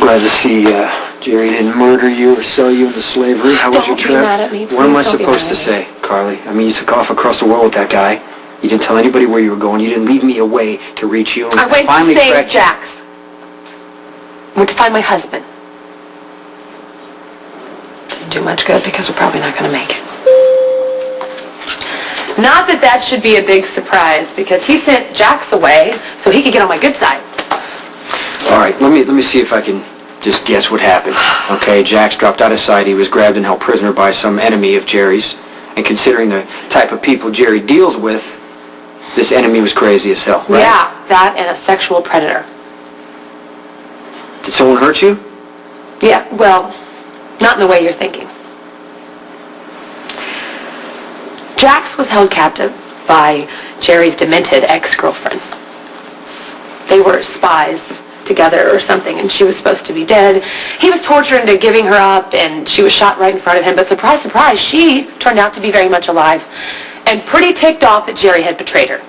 Glad to see Jerry didn't murder you or sell you into slavery. How was your trip? Don't be mad at me, please. What am I supposed to say, Carly? I mean, you took off across the world with that guy. You didn't tell anybody where you were going. You didn't leave me a way to reach you. I went to save Jax. I went to find my husband. Didn't do much good because we're probably not going to make it. Not that that should be a big surprise, because he sent Jax away so he could get on my good side. All right, let me see if I can just guess what happened. Okay, Jax dropped out of sight. He was grabbed and held prisoner by some enemy of Jerry's. And considering the type of people Jerry deals with, this enemy was crazy as hell, right? Yeah, that and a sexual predator. Did someone hurt you? Yeah, well, not in the way you're thinking. Jax was held captive by Jerry's demented ex-girlfriend. They were spies together or something, and she was supposed to be dead. He was tortured into giving her up, and she was shot right in front of him. But surprise, surprise, she turned out to be very much alive and pretty ticked off that Jerry had betrayed her.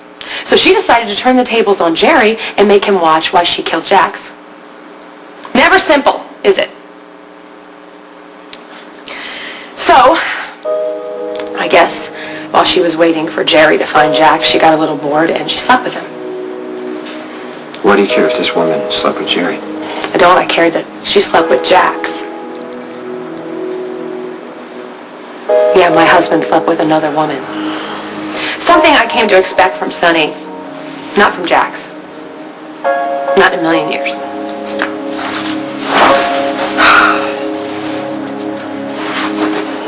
So she decided to turn the tables on Jerry and make him watch why she killed Jax. Never simple, is it? So, I guess while she was waiting for Jerry to find Jax, she got a little bored and she slept with him. Why do you care if this woman slept with Jerry? I don't. I care that she slept with Jax. Yeah, my husband slept with another woman. Something I came to expect from Sonny, not from Jax. Not in a million years.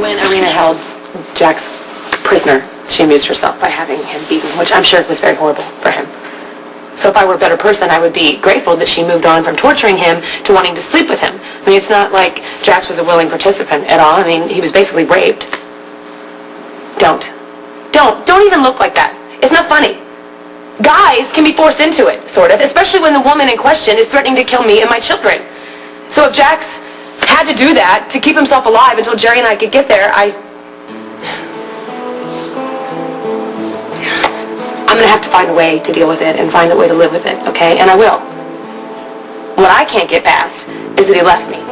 When Irina held Jax prisoner, she amused herself by having him beaten, which I'm sure was very horrible for him. So if I were a better person, I would be grateful that she moved on from torturing him to wanting to sleep with him. I mean, it's not like Jax was a willing participant at all. I mean, he was basically raped. Don't even look like that. It's not funny. Guys can be forced into it, sort of, especially when the woman in question is threatening to kill me and my children. So if Jax had to do that to keep himself alive until Jerry and I could get there, I'm going to have to find a way to deal with it and find a way to live with it, okay? And I will. What I can't get past is that he left me.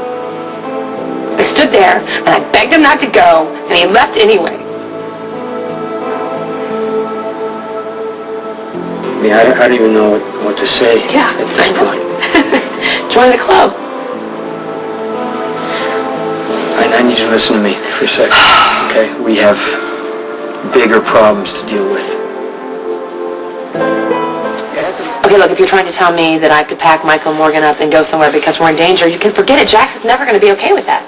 I stood there and I begged him not to go, and he left anyway. I mean, I don't even know what to say at this point. Join the club. I need you to listen to me for a second, okay? We have bigger problems to deal with. Okay, look, if you're trying to tell me that I have to pack Michael Morgan up and go somewhere because we're in danger, you can forget it. Jax is never going to be okay with that.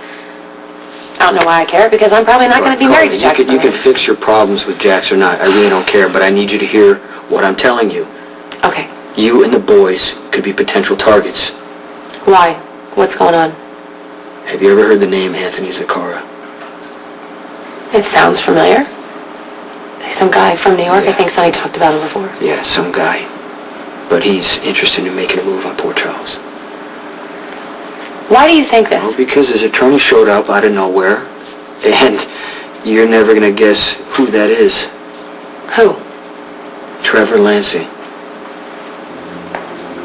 I don't know why I care, because I'm probably not going to be married to Jax. You can fix your problems with Jax or not. I really don't care, but I need you to hear what I'm telling you. Okay. You and the boys could be potential targets. Why? What's going on? Have you ever heard the name Anthony Zaccara? It sounds familiar. Some guy from New York. Yeah. I think Sonny talked about him before. Yeah, some guy. But he's interested in making a move on poor Charles. Why do you think this? Well, because his attorney showed up out of nowhere, and you're never going to guess who that is. Who? Trevor Lansing.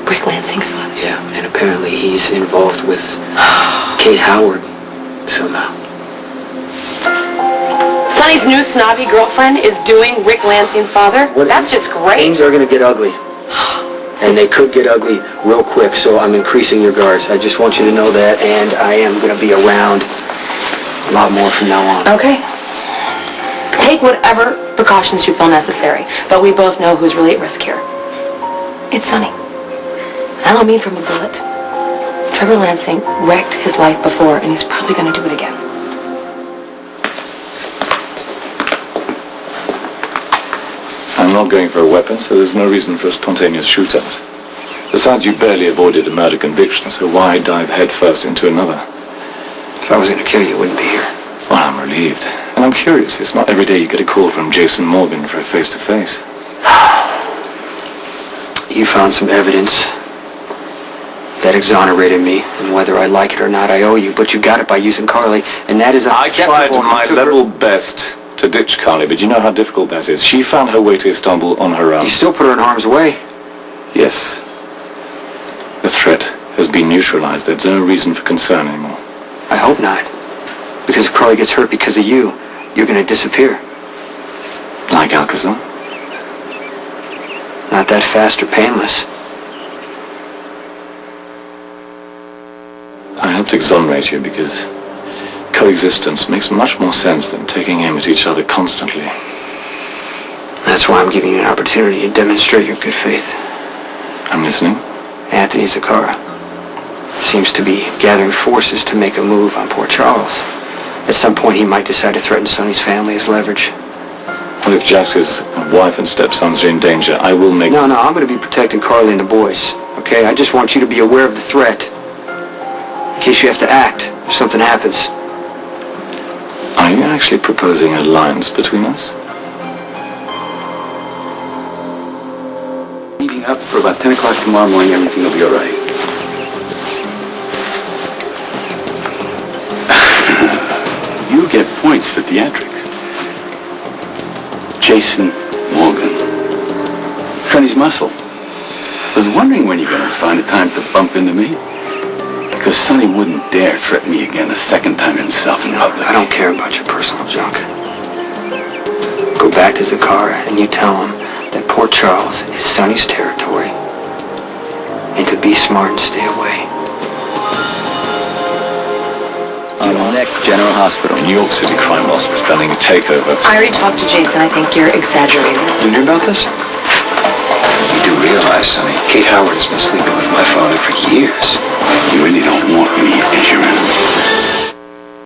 Rick Lansing's father. Yeah, and apparently he's involved with Kate Howard somehow. Sonny's new snobby girlfriend is doing Rick Lansing's father? That's just great. Things are going to get ugly. And they could get ugly real quick, so I'm increasing your guards. I just want you to know that, and I am going to be around a lot more from now on. Okay. Take whatever precautions you feel necessary, but we both know who's really at risk here. It's Sonny. I don't mean from a bullet. Trevor Lansing wrecked his life before, and he's probably going to do it again. I'm not going for a weapon, so there's no reason for a spontaneous shootout. Besides, you barely avoided a murder conviction, so why dive headfirst into another? If I was going to kill you, you wouldn't be here. Well, I'm relieved. And I'm curious. It's not every day you get a call from Jason Morgan for a face-to-face. You found some evidence that exonerated me, and whether I like it or not, I owe you, but you got it by using Carly, and that is unacceptable. I tried my level best to ditch Carly, but you know how difficult that is. She found her way to Istanbul on her own. You still put her in harm's way. Yes. The threat has been neutralized. There's no reason for concern anymore. I hope not. Because if Carly gets hurt because of you, you're going to disappear. Like Alcazar? Not that fast or painless. I helped exonerate you because coexistence makes much more sense than taking aim at each other constantly. That's why I'm giving you an opportunity to demonstrate your good faith. I'm listening. Anthony Zaccara seems to be gathering forces to make a move on poor Charles. At some point, he might decide to threaten Sonny's family as leverage. Well, if Jack's wife and stepsons are in danger, I will make... No, I'm going to be protecting Carly and the boys, okay? I just want you to be aware of the threat. In case you have to act if something happens. Are you actually proposing an alliance between us? Meeting up for about 10 o'clock tomorrow morning. Everything will be all right. You get points for theatrics. Jason Morgan. Sonny's muscle. I was wondering when you're going to find the time to bump into me. Because Sonny wouldn't dare threaten me again a second time himself in public. I don't care about your personal junk. Go back to Zaccara and you tell him that Port Charles is Sonny's territory and to be smart and stay away. Next, General Hospital. New York City crime boss is planning a takeover. I already talked to Jason. I think you're exaggerating. You knew about this? You do realize, Sonny, Kate Howard has been sleeping with my father for years. You really don't want me as your enemy.